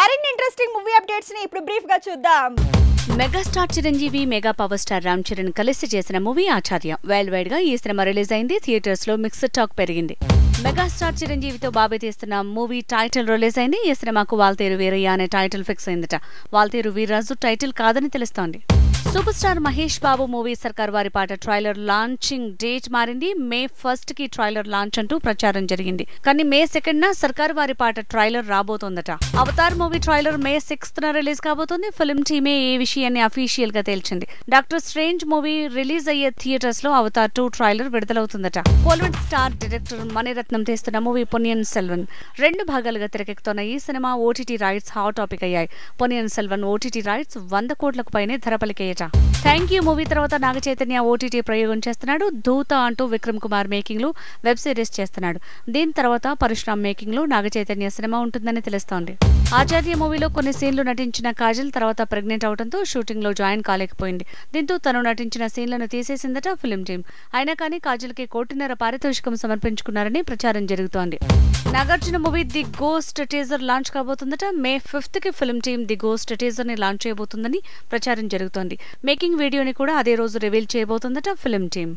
మరిన్ని interesting movie updates ని ఇప్పుడు బ్రీఫ్ గా చూద్దాం. Megastar Chiranjeevi, mega power star Ram Charan కలిసి చేసిన మూవీ ఆచార్య. వరల్డ్ వైడ్ గా ఈ సినిమా రిలీజ్ అయింది. థియేటర్స్ లో మిక్స్డ్ టాక్ పెరిగింది. మెగాస్టార్ చిరంజీవితో బాబీ తీస్తున్న మూవీ టైటిల్ రిలీజ్ అయింది. ఈ సినిమాకు వాల్తేరు వీరయ్య అనే టైటిల్ ఫిక్స్ అయిందట. వాల్తేరు వీర్రాజు టైటిల్ కాదని తెలుస్తోంది. Super star Mahesh Babu movie సర్కార్ Vaari Paata trailer launching date మారింది. మే 1 కి ట్రైలర్ లాంచ్ అంటూ ప్రచారం జరిగింది. కానీ మే 2న సర్కార్ వారి పాట ట్రైలర్ రాబోతోందట. అవతార్ మూవీ ట్రైలర్ మే 6న రిలీజ్ కాబోతోంది. ఫిల్మ్ టీమే ఈ విషయాన్ని అఫీషియల్ గా తేల్చింది. డాక్టర్ స్ట్రేంజ్ మూవీ రిలీజ్ అయ్యే థియేటర్స్ లో అవతార్ 2 ట్రైలర్ విడుదలవుతుందట. కోలీవుడ్ స్టార్ డైరెక్టర్ మణిరత్నం తీస్తున్న మూవీ పొన్నియిన్ సెల్వన్ 2 భాగాలుగా తెరకెక్కుతున్న ఈ సినిమా ఓటీటీ రైట్స్ హాట్ టాపిక్ అయ్యాయి. పొన్నియిన్ సెల్వన్ ఓటీటీ రైట్స్ 100 కోట్లకు పైనే ధర పలికేయట. థ్యాంక్ యూ మూవీ తర్వాత నాగ చైతన్య ఓటీటీ ప్రయోగం చేస్తున్నాడు. దూత అంటూ విక్రమ్ కుమార్ మేకింగ్ లో వెబ్ సిరీస్ చేస్తున్నాడు. దీని తర్వాత పరశురామ్ మేకింగ్ లో నాగ చైతన్య సినిమా ఉంటుందని తెలుస్తోంది. ఆచార్య మూవీలో కొన్ని సీన్లు నటించిన కాజల్ తర్వాత ప్రెగ్నెంట్ అవడంతో షూటింగ్ లో జాయిన్ కాలేకపోయింది. దీంతో తను నటించిన సీన్లను తీసేసిందట ఫిల్మ్ టీం. అయినా కానీ కాజల్ కి 1.5 కోటి పారితోషికం సమర్పించుకున్నారని ప్రచారం జరుగుతోంది. Nagarjuna movie the ghost teaser launch కాబోతుందట. మే 5 కి film team the ghost teaser ని లాంచ్ చేయబోతుందని ప్రచారం జరుగుతోంది. మేకింగ్ వీడియోని కూడా అదే రోజు రివీల్ చేయబోతుందట ఫిల్మ్ టీం.